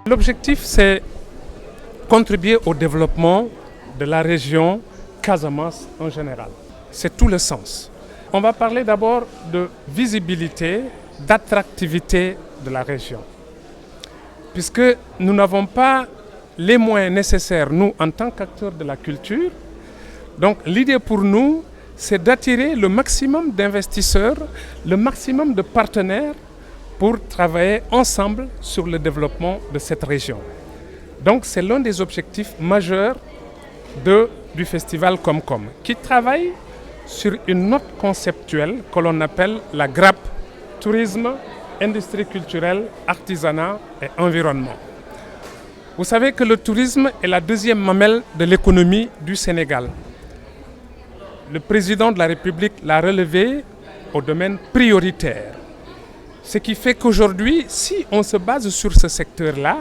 L'objectif, c'est contribuer au développement de la région Casamance en général. C'est tout le sens. On va parler d'abord de visibilité, d'attractivité de la région. Puisque nous n'avons pas les moyens nécessaires, nous, en tant qu'acteurs de la culture. Donc l'idée pour nous, c'est d'attirer le maximum d'investisseurs, le maximum de partenaires pour travailler ensemble sur le développement de cette région. Donc c'est l'un des objectifs majeurs du festival Comcom, qui travaille sur une note conceptuelle que l'on appelle la GRAP, tourisme, industrie culturelle, artisanat et environnement. Vous savez que le tourisme est la deuxième mamelle de l'économie du Sénégal. Le président de la République l'a relevé au domaine prioritaire. Ce qui fait qu'aujourd'hui, si on se base sur ce secteur-là,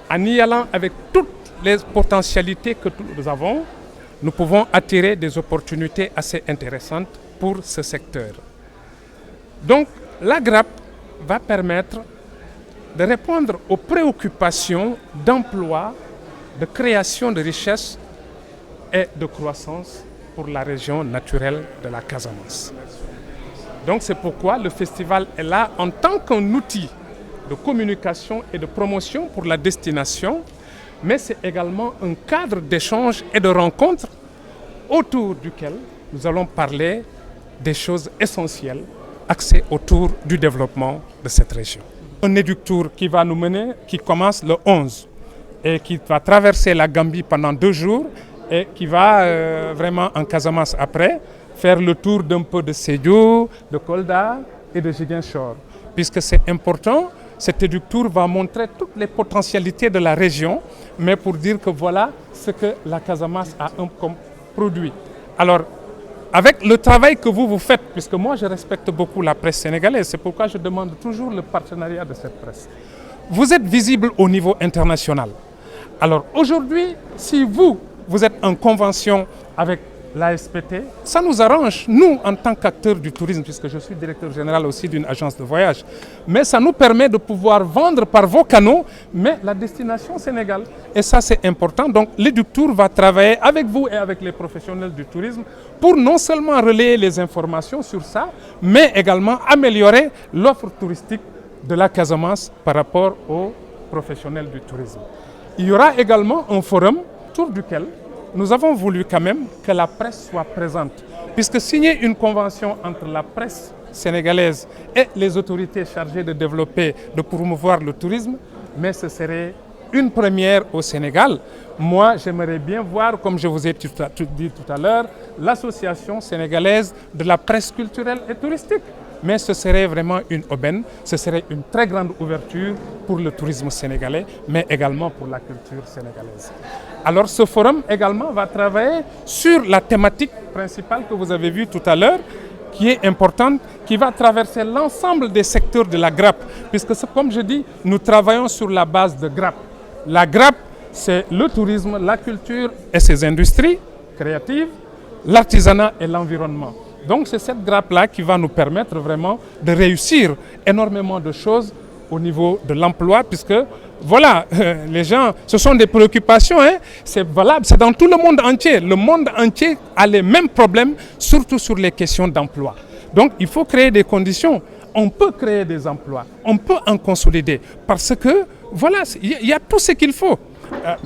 en y allant avec toutes les potentialités que nous avons, nous pouvons attirer des opportunités assez intéressantes pour ce secteur. Donc, la GRAP va permettre de répondre aux préoccupations d'emploi, de création de richesses et de croissance pour la région naturelle de la Casamance. Donc c'est pourquoi le festival est là en tant qu'un outil de communication et de promotion pour la destination, mais c'est également un cadre d'échange et de rencontre autour duquel nous allons parler des choses essentielles axées autour du développement de cette région. Un éductour qui va nous mener, qui commence le 11 et qui va traverser la Gambie pendant 2 jours et qui va vraiment en Casamance après faire le tour d'un peu de Sédhiou, de Kolda et de Ziguinchor. Puisque c'est important, cet éductour va montrer toutes les potentialités de la région, mais pour dire que voilà ce que la Casamance a comme produit. Alors, avec le travail que vous faites, puisque moi je respecte beaucoup la presse sénégalaise, c'est pourquoi je demande toujours le partenariat de cette presse. Vous êtes visible au niveau international. Alors aujourd'hui, si vous êtes en convention avec l'ASPT, ça nous arrange, nous, en tant qu'acteurs du tourisme, puisque je suis directeur général aussi d'une agence de voyage. Mais ça nous permet de pouvoir vendre par vos canaux, mais la destination Sénégal. Et ça, c'est important. Donc, l'Éductour va travailler avec vous et avec les professionnels du tourisme pour non seulement relayer les informations sur ça, mais également améliorer l'offre touristique de la Casamance par rapport aux professionnels du tourisme. Il y aura également un forum autour duquel nous avons voulu quand même que la presse soit présente, puisque signer une convention entre la presse sénégalaise et les autorités chargées de développer, de promouvoir le tourisme, mais ce serait une première au Sénégal. Moi, j'aimerais bien voir, comme je vous ai dit tout à l'heure, l'association sénégalaise de la presse culturelle et touristique. Mais ce serait vraiment une aubaine, ce serait une très grande ouverture pour le tourisme sénégalais, mais également pour la culture sénégalaise. Alors ce forum également va travailler sur la thématique principale que vous avez vue tout à l'heure, qui est importante, qui va traverser l'ensemble des secteurs de la GRAP, puisque comme je dis, nous travaillons sur la base de GRAP. La GRAP, c'est le tourisme, la culture et ses industries créatives, l'artisanat et l'environnement. Donc c'est cette grappe-là qui va nous permettre vraiment de réussir énormément de choses au niveau de l'emploi, puisque voilà, les gens, ce sont des préoccupations, hein, c'est valable, c'est dans tout le monde entier. Le monde entier a les mêmes problèmes, surtout sur les questions d'emploi. Donc il faut créer des conditions. On peut créer des emplois, on peut en consolider, parce que voilà, il y a tout ce qu'il faut.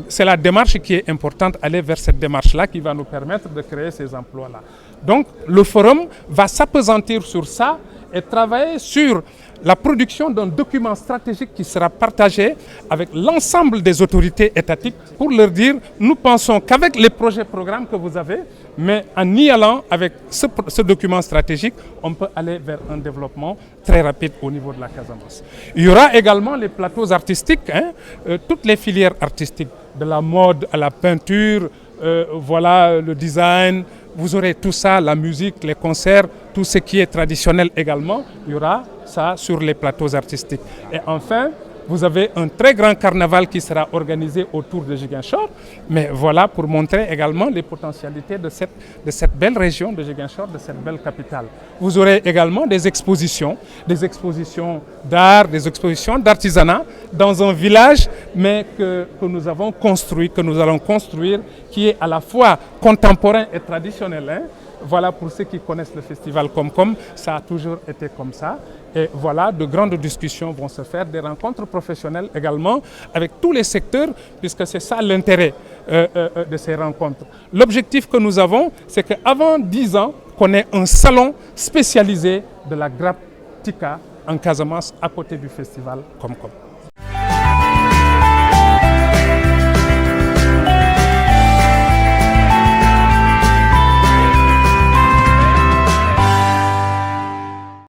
C'est la démarche qui est importante, aller vers cette démarche-là qui va nous permettre de créer ces emplois-là. Donc le forum va s'appesantir sur ça et travailler sur la production d'un document stratégique qui sera partagé avec l'ensemble des autorités étatiques pour leur dire, nous pensons qu'avec les projets-programmes que vous avez, mais en y allant avec ce document stratégique, on peut aller vers un développement très rapide au niveau de la Casamance. Il y aura également les plateaux artistiques, hein, toutes les filières artistiques, de la mode à la peinture, voilà, le design. Vous aurez tout ça, la musique, les concerts, tout ce qui est traditionnel également. Il y aura ça sur les plateaux artistiques. Et enfin, Vous avez un très grand carnaval qui sera organisé autour de Ziguinchor, mais voilà pour montrer également les potentialités de cette belle région de Ziguinchor, de cette belle capitale. Vous aurez également des expositions d'art, des expositions d'artisanat dans un village, mais que nous avons construit, que nous allons construire, qui est à la fois contemporain et traditionnel. Hein. Voilà pour ceux qui connaissent le festival Comcom, ça a toujours été comme ça. Et voilà, de grandes discussions vont se faire, des rencontres professionnelles également avec tous les secteurs, puisque c'est ça l'intérêt de ces rencontres. L'objectif que nous avons, c'est qu'avant 10 ans, qu'on ait un salon spécialisé de la grappe Tika en Casamance à côté du festival Comcom.